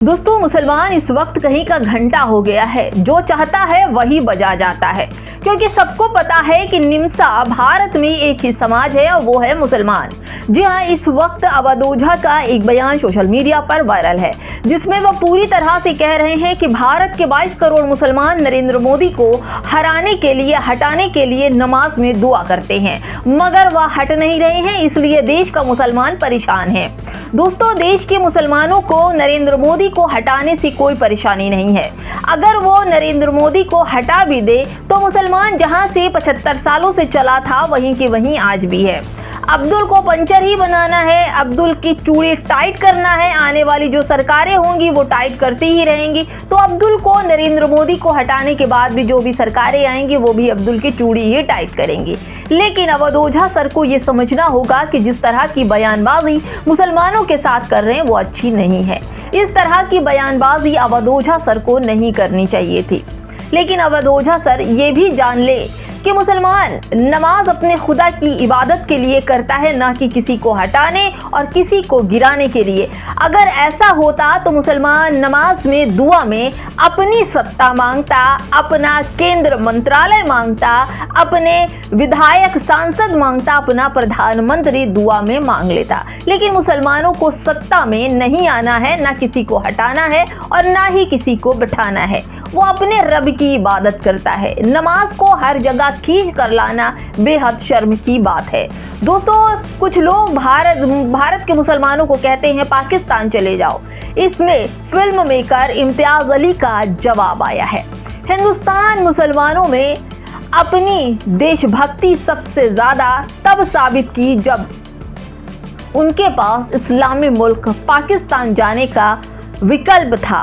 दोस्तों, मुसलमान इस वक्त कहीं का घंटा हो गया है। जो चाहता है वही बजा जाता है, क्योंकि सबको पता है कि निमसा भारत में एक ही समाज है और वो है मुसलमान। जी हाँ, इस वक्त अवध ओझा का एक बयान सोशल मीडिया पर वायरल है, जिसमें वह पूरी तरह से कह रहे हैं कि भारत के 22 करोड़ मुसलमान नरेंद्र मोदी को हटाने के लिए नमाज में दुआ करते हैं, मगर वह हट नहीं रहे हैं, इसलिए देश का मुसलमान परेशान है। दोस्तों, देश के मुसलमानों को नरेंद्र मोदी को हटाने से कोई परेशानी नहीं है। अगर वो नरेंद्र मोदी को हटा भी दे तो मुसलमान जहां से 75 सालों से चला था वहीं के वहीं आज भी है। अब्दुल को पंचर ही बनाना है, अब्दुल की चूड़ी टाइट करना है, आने वाली जो सरकारें होंगी वो टाइट करती ही रहेंगी। तो अब्दुल को नरेंद्र मोदी को हटाने के बाद भी जो भी सरकारें आएंगी वो भी अब्दुल की चूड़ी ही टाइट करेंगी। लेकिन अवध ओझा सर को ये समझना होगा कि जिस तरह की बयानबाजी मुसलमानों के साथ कर रहे हैं वो अच्छी नहीं है। इस तरह की बयानबाजी अवध ओझा सर को नहीं करनी चाहिए थी। लेकिन अवध ओझा सर ये भी जान ले कि मुसलमान नमाज अपने खुदा की इबादत के लिए करता है, ना कि किसी को हटाने और किसी को गिराने के लिए। अगर ऐसा होता तो मुसलमान नमाज में दुआ में अपनी सत्ता मांगता, अपना केंद्र मंत्रालय मांगता, अपने विधायक सांसद मांगता, अपना प्रधानमंत्री दुआ में मांग लेता। लेकिन मुसलमानों को सत्ता में नहीं आना है, ना किसी को हटाना है और ना ही किसी को बिठाना है। वो अपने रब की इबादत करता है। नमाज को हर जगह खींच कर लाना बेहद शर्म की बात है। दोस्तों, कुछ लोग भारत के मुसलमानों को कहते हैं पाकिस्तान चले जाओ। इसमें फिल्म मेकर इम्तियाज अली का जवाब आया है। हिंदुस्तान मुसलमानों में अपनी देशभक्ति सबसे ज्यादा तब साबित की जब उनके पास इस्लामी मुल्क पाकिस्तान जाने का विकल्प था।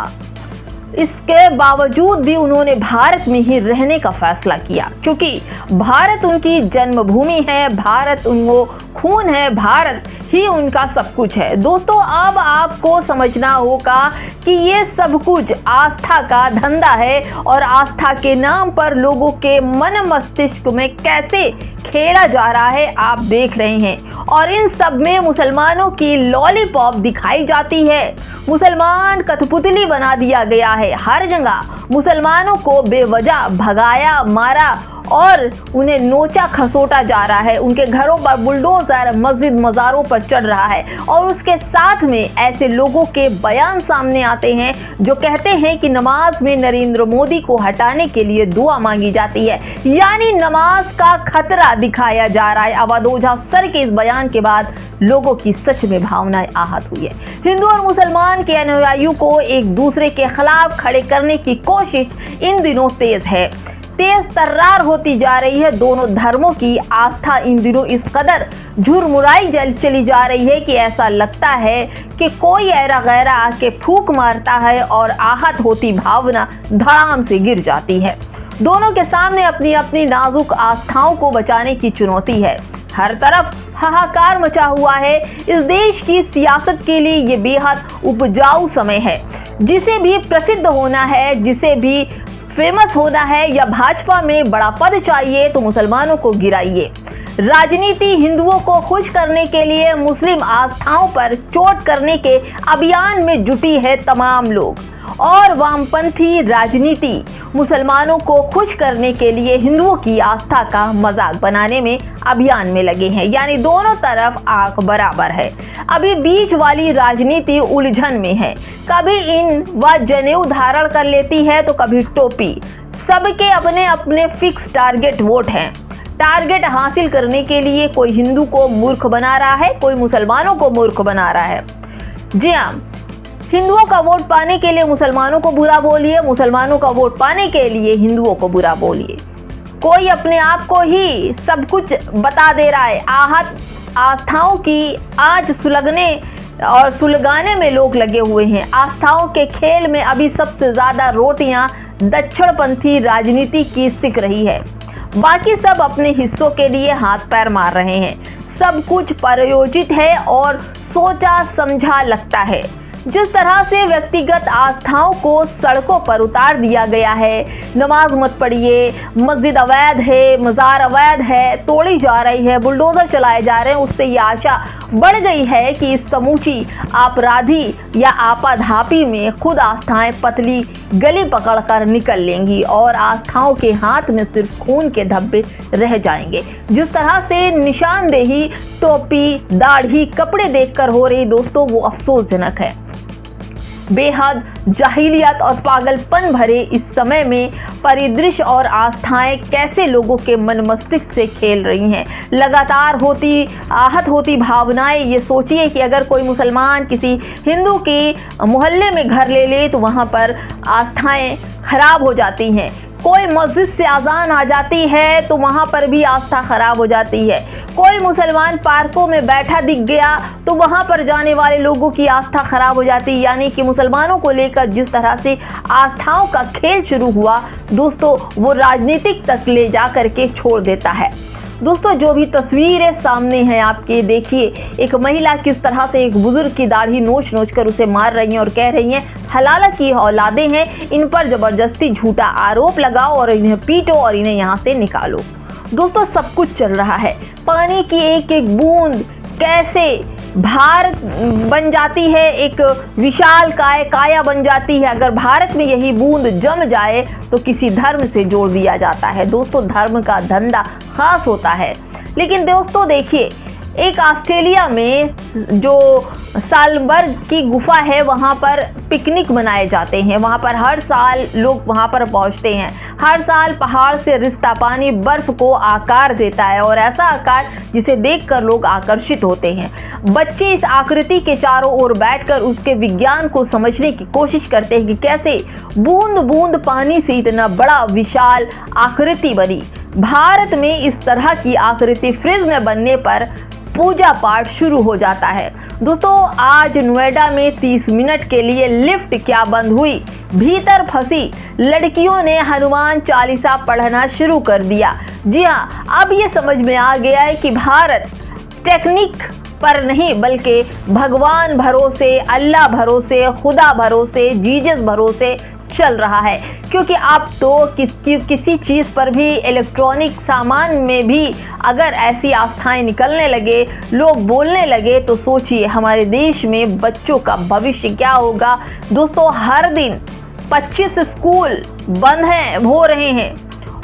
इसके बावजूद भी उन्होंने भारत में ही रहने का फैसला किया, क्योंकि भारत उनकी जन्मभूमि है, भारत उनको खून है, भारत ही उनका सब कुछ है। दोस्तों, अब आपको समझना होगा कि ये सब कुछ आस्था का धंधा है और आस्था के नाम पर लोगों के मन मस्तिष्क में कैसे खेला जा रहा है आप देख रहे हैं। और इन सब में मुसलमानों की लॉलीपॉप दिखाई जाती है। मुसलमान कठपुतली बना दिया गया है। हर जगह मुसलमानों को बेवजह भगाया, मारा और उन्हें नोचा खसोटा जा रहा है। उनके घरों पर बुलडोजर, मस्जिद मज़ारों पर चढ़ रहा है और उसके साथ में ऐसे लोगों के बयान सामने आते हैं जो कहते हैं कि नमाज में नरेंद्र मोदी को हटाने के लिए दुआ मांगी जाती है, यानी नमाज का खतरा दिखाया जा रहा है। अवध ओझा सर के इस बयान के बाद लोगों की सच में भावनाएं आहत हुई है। हिंदू और मुसलमान के अनुयायियों को एक दूसरे के खिलाफ खड़े करने की कोशिश इन दिनों तेज तर्रार होती जा रही है। दोनों धर्मों की आस्था इन दिनों इस कदर झुरमुराई चली जा रही है कि ऐसा लगता है कि कोई ऐरा गैरा आके फूंक मारता है और आहत होती भावना धड़ाम से गिर जाती है। दोनों के सामने अपनी अपनी नाजुक आस्थाओं को बचाने की चुनौती है। हर तरफ हाहाकार मचा हुआ है। इस देश की सियासत के लिए ये बेहद उपजाऊ समय है। जिसे भी प्रसिद्ध होना है, जिसे भी फेमस होना है या भाजपा में बड़ा पद चाहिए तो मुसलमानों को गिराइए। राजनीति हिंदुओं को खुश करने के लिए मुस्लिम आस्थाओं पर चोट करने के अभियान में जुटी है तमाम लोग, और वामपंथी राजनीति मुसलमानों को खुश करने के लिए हिंदुओं की आस्था का मजाक बनाने में अभियान में लगे हैं। यानी दोनों तरफ आंख बराबर है। अभी बीच वाली राजनीति उलझन में है। कभी इन व जनेऊ धारण कर लेती है तो कभी टोपी। सबके अपने अपने फिक्स टारगेट वोट हैं। टारगेट हासिल करने के लिए कोई हिंदू को मूर्ख बना रहा है, कोई मुसलमानों को मूर्ख बना रहा है। जी हाँ, हिंदुओं का वोट पाने के लिए मुसलमानों को बुरा बोलिए, मुसलमानों का वोट पाने के लिए हिंदुओं को बुरा बोलिए। कोई अपने आप को ही सब कुछ बता दे रहा है। आहत आस्थाओं की आज सुलगाने में लोग लगे हुए हैं। आस्थाओं के खेल में अभी सबसे ज्यादा रोटियां दक्षिणपंथी राजनीति की सिक रही है। बाकी सब अपने हिस्सों के लिए हाथ पैर मार रहे हैं। सब कुछ प्रायोजित है और सोचा समझा लगता है। जिस तरह से व्यक्तिगत आस्थाओं को सड़कों पर उतार दिया गया है, नमाज मत पढ़िए, मस्जिद अवैध है, मज़ार अवैध है, तोड़ी जा रही है, बुलडोजर चलाए जा रहे हैं, उससे ये आशा बढ़ गई है कि इस समूची आपराधी या आपाधापी में खुद आस्थाएं पतली गली पकड़कर निकल लेंगी और आस्थाओं के हाथ में सिर्फ खून के धब्बे रह जाएंगे। जिस तरह से निशानदेही टोपी, दाढ़ी, कपड़े देखकर हो रही दोस्तों, वो अफसोसजनक है। बेहद जाहिलियत और पागलपन भरे इस समय में परिदृश्य और आस्थाएं कैसे लोगों के मन मस्तिष्क से खेल रही हैं। लगातार आहत होती भावनाएं, ये सोचिए कि अगर कोई मुसलमान किसी हिंदू की मोहल्ले में घर ले ले तो वहाँ पर आस्थाएं खराब हो जाती हैं। कोई मस्जिद से अजान आ जाती है तो वहाँ पर भी आस्था खराब हो जाती है। कोई मुसलमान पार्कों में बैठा दिख गया तो वहाँ पर जाने वाले लोगों की आस्था खराब हो जाती है। यानी कि मुसलमानों को लेकर जिस तरह से आस्थाओं का खेल शुरू हुआ दोस्तों, वो राजनीतिक तक ले जा करके छोड़ देता है। दोस्तों, जो भी तस्वीरें सामने हैं आपके, देखिए एक महिला किस तरह से एक बुजुर्ग की दाढ़ी नोच नोच कर उसे मार रही हैं और कह रही हैं हलाला की औलादें हैं, इन पर जबरदस्ती झूठा आरोप लगाओ और इन्हें पीटो और इन्हें यहाँ से निकालो। दोस्तों, सब कुछ चल रहा है। पानी की एक एक बूंद कैसे भारत बन जाती है, एक विशाल काया बन जाती है। अगर भारत में यही बूंद जम जाए तो किसी धर्म से जोड़ दिया जाता है। दोस्तों, धर्म का धंधा खास होता है। लेकिन दोस्तों देखिए, एक ऑस्ट्रेलिया में जो सालबर्ग की गुफा है, वहाँ पर पिकनिक मनाए जाते हैं। वहाँ पर हर साल लोग वहाँ पर पहुँचते हैं। हर साल पहाड़ से रिश्ता पानी बर्फ को आकार देता है और ऐसा आकार जिसे देखकर लोग आकर्षित होते हैं। बच्चे इस आकृति के चारों ओर बैठकर उसके विज्ञान को समझने की कोशिश करते हैं कि कैसे बूंद बूंद पानी से इतना बड़ा विशाल आकृति बनी। भारत में इस तरह की आकृति फ्रिज में बनने पर पूजा पाठ शुरू हो जाता है। दोस्तों, आज नोएडा में 30 मिनट के लिए लिफ्ट क्या बंद हुई, भीतर फंसी लड़कियों ने हनुमान चालीसा पढ़ना शुरू कर दिया। जी हाँ, अब ये समझ में आ गया है कि भारत टेक्निक पर नहीं बल्कि भगवान भरोसे, अल्लाह भरोसे, खुदा भरोसे, जीसस भरोसे चल रहा है। क्योंकि अब तो किसी चीज़ पर भी, इलेक्ट्रॉनिक सामान में भी अगर ऐसी आस्थाएं निकलने लगे, लोग बोलने लगे, तो सोचिए हमारे देश में बच्चों का भविष्य क्या होगा। दोस्तों, हर दिन 25 स्कूल बंद हो रहे हैं।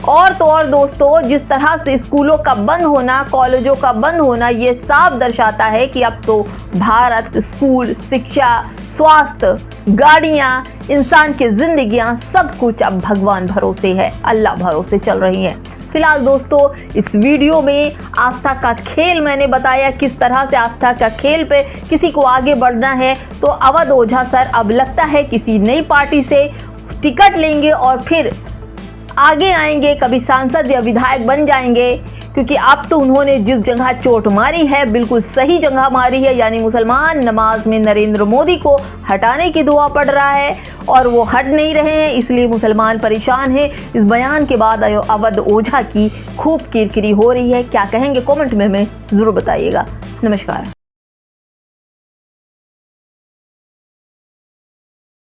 और तो और दोस्तों, जिस तरह से स्कूलों का बंद होना, कॉलेजों का बंद होना, ये साफ दर्शाता है कि अब तो भारत स्कूल, शिक्षा, स्वास्थ्य, गाड़ियाँ, इंसान की जिंदगियाँ, सब कुछ अब भगवान भरोसे है, अल्लाह भरोसे चल रही हैं। फिलहाल दोस्तों, इस वीडियो में आस्था का खेल मैंने बताया, किस तरह से आस्था का खेल पे किसी को आगे बढ़ना है। तो अवध ओझा सर अब लगता है किसी नई पार्टी से टिकट लेंगे और फिर आगे आएंगे, कभी सांसद या विधायक बन जाएंगे। क्योंकि अब तो उन्होंने जिस जगह चोट मारी है, बिल्कुल सही जगह मारी है। यानी मुसलमान नमाज में नरेंद्र मोदी को हटाने की दुआ पढ़ रहा है और वो हट नहीं रहे हैं, इसलिए मुसलमान परेशान हैं। इस बयान के बाद अवध ओझा की खूब किरकिरी हो रही है। क्या कहेंगे कमेंट में हमें ज़रूर बताइएगा। नमस्कार।